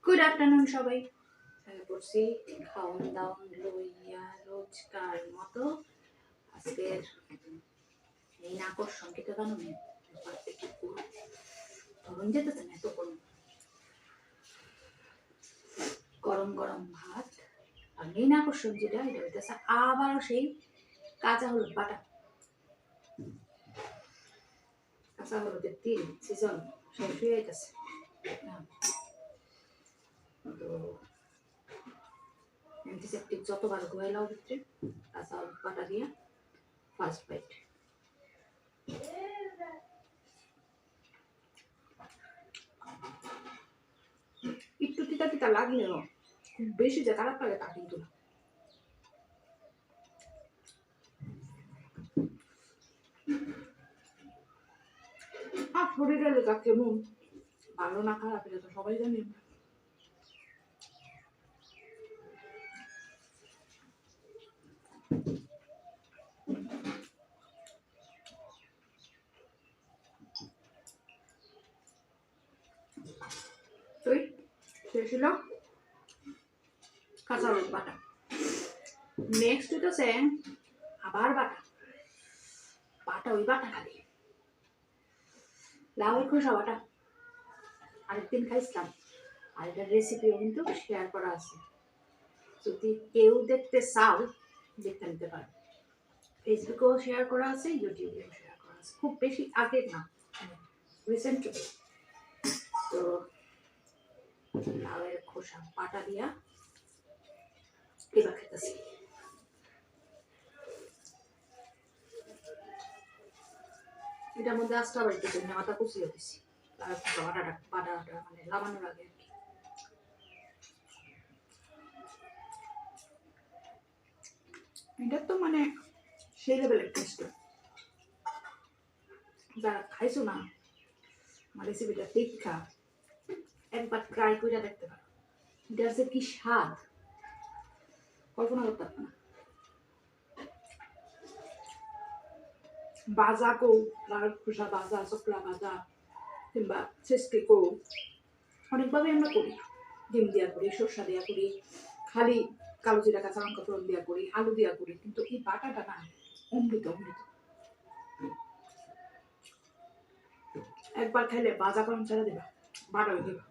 Good afternoon সবাই। পড়ছি খাওয়ান দাওয়ান লইয়া রোজকার মতো আজকের এই আকর্ষণকে তো জানো নেই ধরুন যেতেছে না এত গরম গরম গরম ভাত আর মেইন আকর্ষণ যেটা এটা হইতেছে আবারও সেই কাঁচা হলুদ বাটা। কাঁচা হলুদের তিল সিজন শেষ হয়ে গেছে তো অ্যান্টিসেপটিক যতবার গোয়েলাও ভিতরে কাঁচা হলুদ বাটা দিয়ে ফার্স্ট বাইট। একটু তিতা তিতা লাগলেও খুব বেশি যে খারাপ লাগে তা কিন্তু না। আর শরীরের লেখা কেমন ভালো না খারাপ এটা তো সবাই জানি। তুই শেষ হলো কাঁচা হলুদ বাটা। নেক্সট হইতেছে আবার বাটা বাটা ওই বাটা খালি লাউয়ের খোসা বাটা। আরেকদিন খাইছিলাম আর এটার রেসিপিও কিন্তু শেয়ার করা আছে, যদি কেউ দেখতে চাও দেখতে নিতে পারো। ফেসবুকেও শেয়ার করা আছে, ইউটিউবেও শেয়ার করা আছে, খুব বেশি আগের না, রিসেন্ট। তো লাউয়ের খোসা বাটা দিয়া এবার খেতেছি। এটার মধ্যে আস্তা বাড়িতে ধনিয়া পাতা কুচিয়ে দিছি লাউয়ের খোসা বাটাটা বাটাটা মানে লাগানোর আগে আর কি। এটা তো মানে সেই লেভেলের টেস্ট, যারা খাইছো না আমার রেসিপিটা দেখা একবার ট্রাই করে দেখতে পারো। এটার যে কি স্বাদ কল্পনা করতে পারো না। বাজা কো লাউয়ের খোসা বাজা, চকলা বাজা কিংবা ছেঁচকে কো অনেকভাবে আমরা করি। ডিম দিয়া করি, সরষা দিয়া করি, খালি কালো জিরা কাঁচা লঙ্কা ফোড়ন দিয়া করি, আলু দিয়া করি, কিন্তু এই বাটাটা না অমৃত অমৃত। একবার খাইলে বাজা কম ছেড়ে দেবা, বাটা হয়ে দেবা।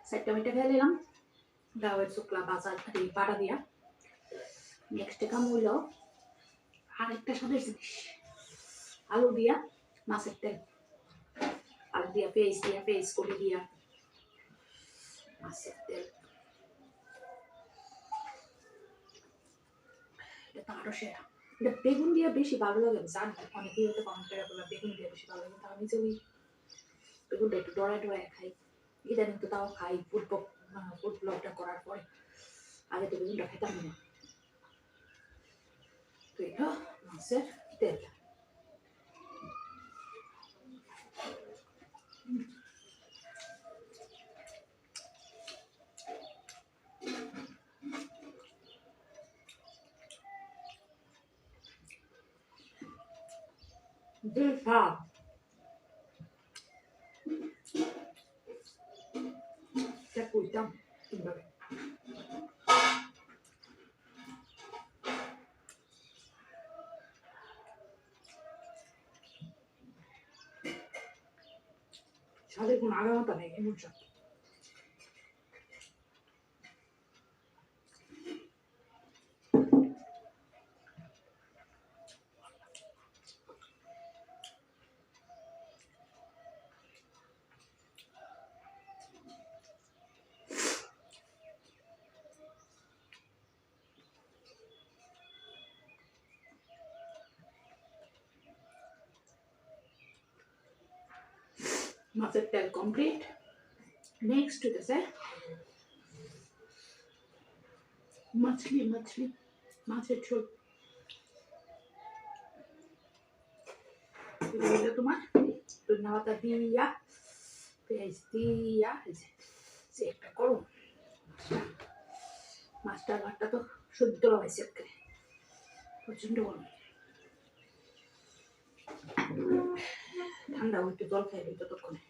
সাইডটা মিটে খেয়ে নিলাম লাউয়ের শুকলা বাজা বাটা দিয়া। নেক্সট কাম হইল আরেকটা স্বাদের জিনিস, আলু দিয়া মাছের তেল, আলু দিয়া পেঁয়াজ করে দিয়া মাছের তেল। এটা তো আরো সেরা। এটা বেগুন দিয়ে বেশি ভালো লাগে, জানি অনেকেই হয়তো কমেন্ট করে বললাম বেগুন দিয়ে বেশি ভালো লাগে, তাও আমি যে ওই বেগুনটা একটু ডরায় ডরায় খাই। ইদানিং তো তাও খাই ফুড ব্লগটা করার পরে, আগে তো বেগুনটা খেতাম না। তো এটা মাছের তেল। যে স্বাদ এটা কইতাম কিভাবে। স্বাদের কোনো আলাদা নেই, এমন স্বাদ। মাছের তেল কমপ্লিট। নেক্সট হইতেছে মাছের ঝোল। তোমার ধনিয়া পাতা দিয়া পেঁয়াজ দিয়া যে একটা করো মাছটার ভাতটা তো শুদ্ধ হয়েছে একেবারে প্রচণ্ড গরম ঠান্ডা একটু জল খাইবে ততক্ষণে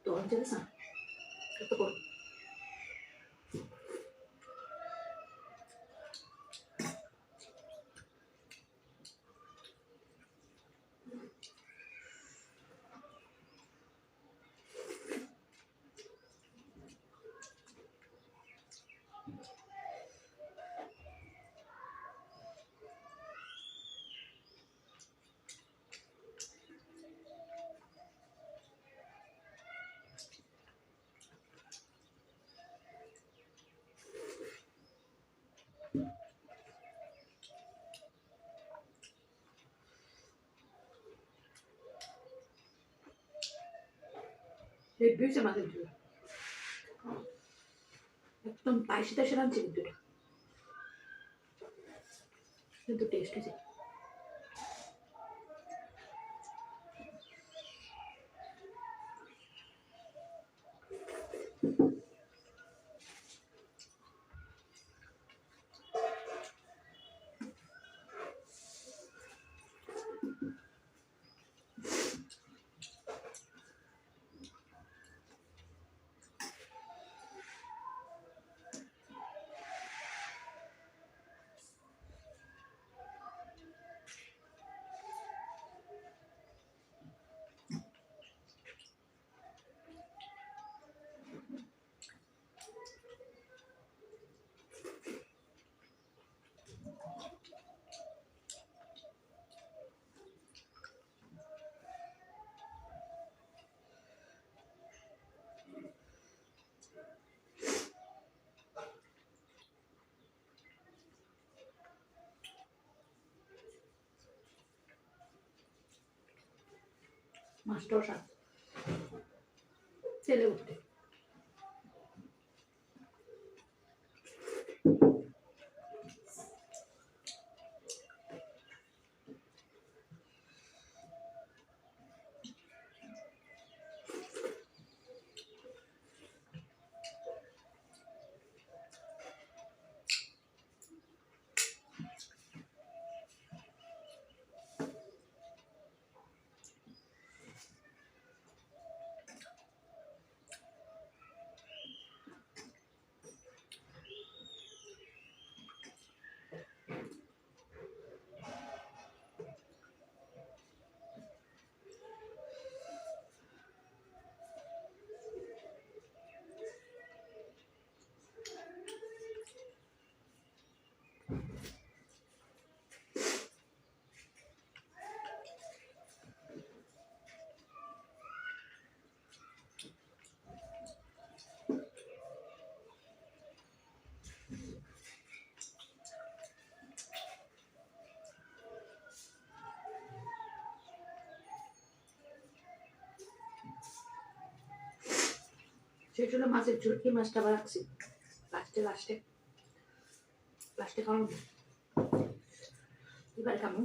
তো অঞ্চলে কত করো এই বিউসে মাছের ঝোল একদম তাইশে তাইশে রাঁধছে কিন্তু এটা কিন্তু টেস্ট হয়েছে মাছটাও স্বাদ তেলে উঠতে সেই জন্য মাছের ঝোল কি মাছটা আবার রাখছি লাস্টে খাওয়ানো এবার খামো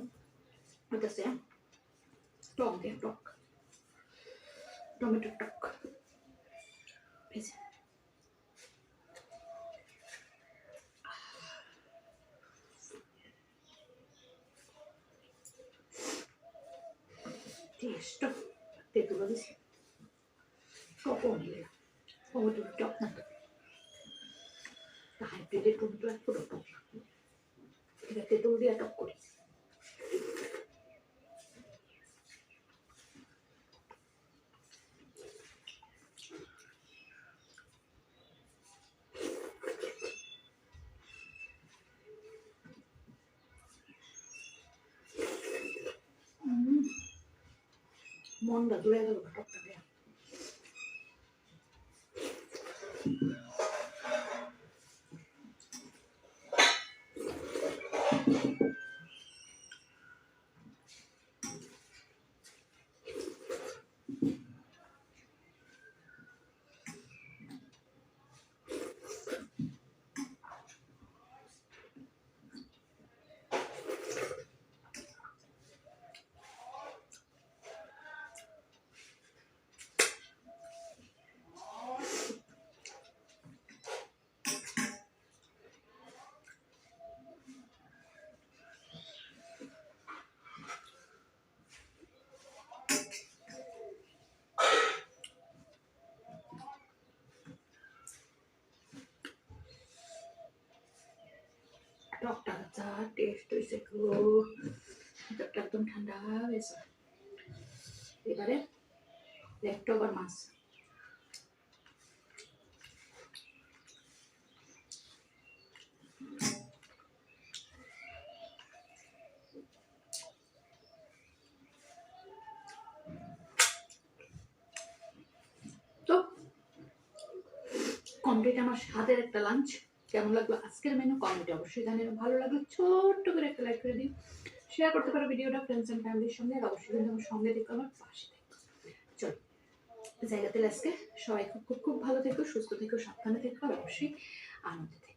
হইতেছে টক দিয়ে টক টমেটোর টক টেস্ট তেঁতুলো দিছি টকও নিলে টমেটোর টক না হাইব্রিডের টমেটো এক পুরো টক এটা তেঁতুল দিয়ে টক করি মনটা জুড়ে গেল টকটা দিয়ে যা টেস্ট হয়েছে গো, ভিতরটা একদম ঠান্ডা হয়েছে। এবারে লেফট ওভার মাছ, তো কমপ্লিট আমার স্বাদের একটা লাঞ্চ। কেমন লাগলো আজকের মেনু কমেন্টে অবশ্যই জানিও। ভালো লাগলো ছোট্ট করে একটা লাইক করে দিও, শেয়ার করতে পারো ভিডিওটা ফ্রেন্ডস এন্ড ফ্যামিলির সঙ্গে। আর অবশ্যই কিন্তু আমার সঙ্গে দেখো, আমার পাশে দেখো। চলো জায়গাতে আজকে সবাই খুব খুব খুব ভালো থেকো, সুস্থ থেকো, সাবধানে থেকো, আর অবশ্যই আনন্দে থেকো।